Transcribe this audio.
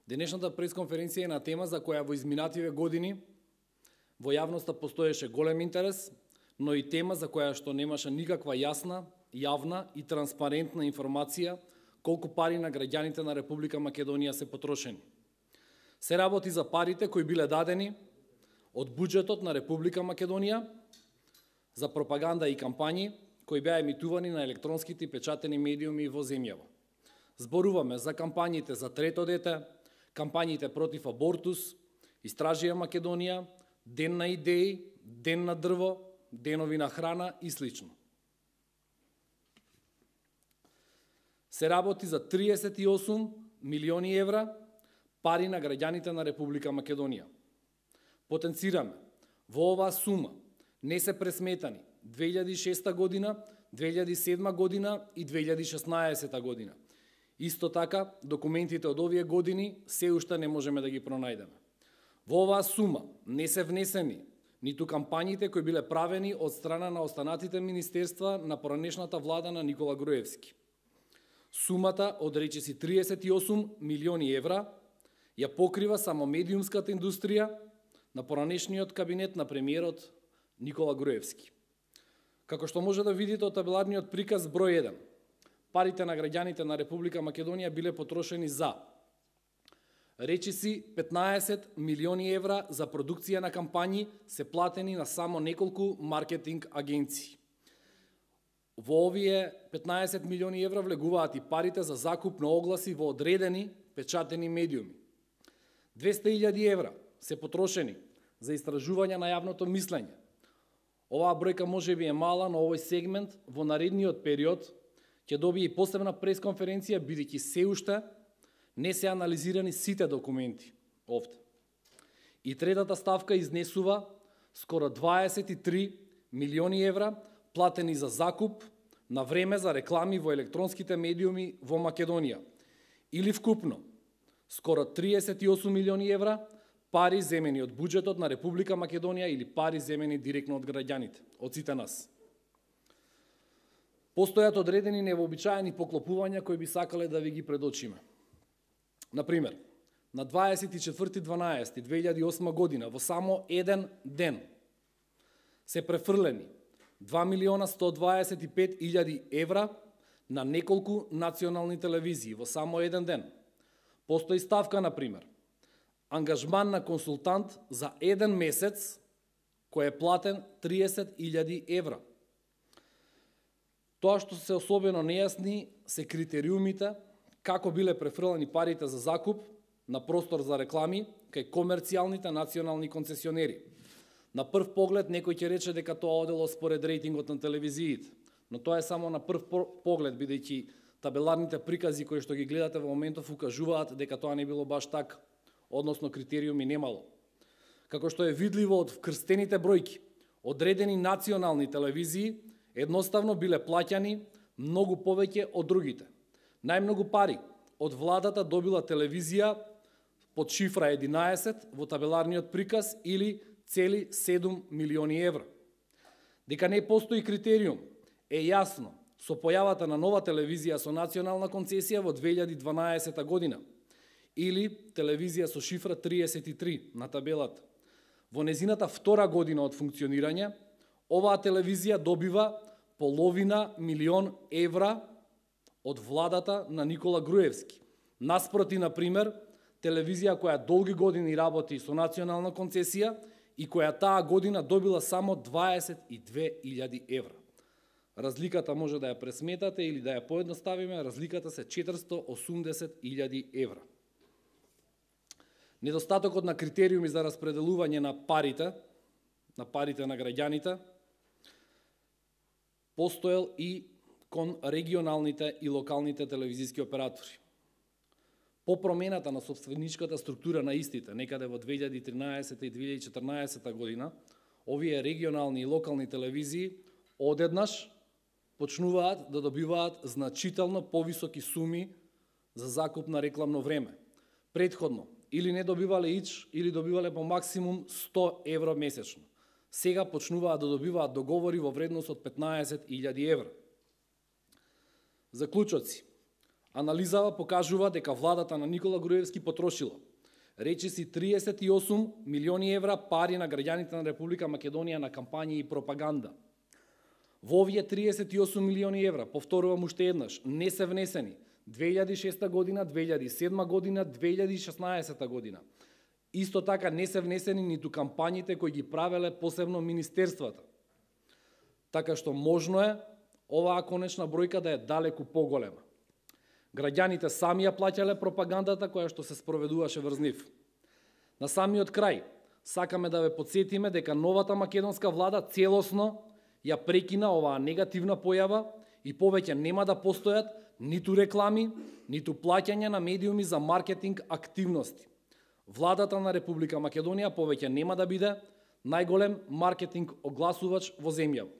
Денешната пресконференција е на тема за која во изминативе години во јавноста постоеше голем интерес, но и тема за која што немаше никаква јасна, јавна и транспарентна информација колку пари на граѓаните на Република Македонија се потрошени. Се работи за парите кои биле дадени од буџетот на Република Македонија за пропаганда и кампањи кои беа емитувани на електронските и печатени медиуми во земјава. Зборуваме за кампањите за трето дете, кампањите против абортус, Истражија Македонија, Ден на идеи, Ден на дрво, Денови на храна и слично. Се работи за 38 милиони евра пари на граѓаните на Република Македонија. Потенцираме, во оваа сума не се пресметани 2006 година, 2007 година и 2016 година. Исто така, документите од овие години се уште не можеме да ги пронајдеме. Во оваа сума не се внесени ниту кампањите кои биле правени од страна на останатите министерства на поранешната влада на Никола Груевски. Сумата од речиси 38 милиони евра ја покрива само медиумската индустрија на поранешниот кабинет на премиерот Никола Груевски. Како што може да видите од табеларниот приказ број 1, парите на граѓаните на Република Македонија биле потрошени за речиси 15 милиони евра за продукција на кампањи се платени на само неколку маркетинг агенции. Во овие 15 милиони евра влегуваат и парите за закуп на огласи во одредени печатени медиуми. 200.000 евра се потрошени за истражување на јавното мислење. Оваа бројка може би е мала, но овој сегмент во наредниот период ќе добие и посебна пресконференција, бидејќи се уште не се анализирани сите документи овде. И третата ставка изнесува скоро 23 милиони евра платени за закуп на време за реклами во електронските медиуми во Македонија. Или вкупно скоро 38 милиони евра пари земени од буџетот на Република Македонија или пари земени директно од граѓаните, од сите нас. Постојат одредени невообичаени поклопувања кои би сакале да ви ги предочиме. Например, на 24.12.2008 година, во само еден ден, се префрлени 2.125.000 евра на неколку национални телевизии во само еден ден. Постои ставка, например, ангажман на консултант за еден месец, кој е платен 30.000 евра. Тоа што се особено нејасни се критериумите како биле префрлени парите за закуп на простор за реклами кај комерцијалните национални концесионери. На прв поглед некој ќе рече дека тоа одело според рейтингот на телевизиите, но тоа е само на прв поглед, бидејќи табеларните прикази кои што ги гледате во моментов укажуваат дека тоа не било баш така, односно критериуми немало. Како што е видливо од вкрстените бројки, одредени национални телевизии едноставно биле плаќани многу повеќе од другите. Најмногу пари од владата добила телевизија под шифра 11 во табеларниот приказ или цели 7 милиони евра. Дека не постои критериум е јасно со појавата на нова телевизија со национална концесија во 2012 година или телевизија со шифра 33 на табелата. Во незината втора година од функционирање, оваа телевизија добива половина милион евра од владата на Никола Груевски. Наспроти, например, телевизија која долги години работи со национална концесија и која таа година добила само 22.000 евра. Разликата може да ја пресметате или да ја поедноставиме, разликата се 480.000 евра. Недостатокот на критериуми за распределување на парите на граѓаните, постоел и кон регионалните и локалните телевизиски оператори. По промената на собственичката структура на истите, некаде во 2013 и 2014 година, овие регионални и локални телевизии одеднаш почнуваат да добиваат значително повисоки суми за закуп на рекламно време. Претходно, или не добивале ич, или добивале по максимум 100 евро месечно. Сега почнуваат да добиваат договори во вредност од 15.000 евра. Заклучоци. Анализава покажува дека владата на Никола Груевски потрошила речиси 38 милиони евра пари на граѓаните на Република Македонија на кампањи и пропаганда. Во овие 38 милиони евра, повторувам уште еднаш, не се внесени 2006 година, 2007 година, 2016 година. Исто така не се внесени ниту кампањите кои ги правеле посебно министерствата. Така што можно е оваа конечна бројка да е далеку поголема. Граѓаните сами ја плаќале пропагандата која што се спроведуваше врз нив. На самиот крај, сакаме да ве потсетиме дека новата македонска влада целосно ја прекина оваа негативна појава и повеќе нема да постојат ниту реклами, ниту плаќање на медиуми за маркетинг активности. Владата на Република Македонија повеќе нема да биде најголем маркетинг огласувач во земјава.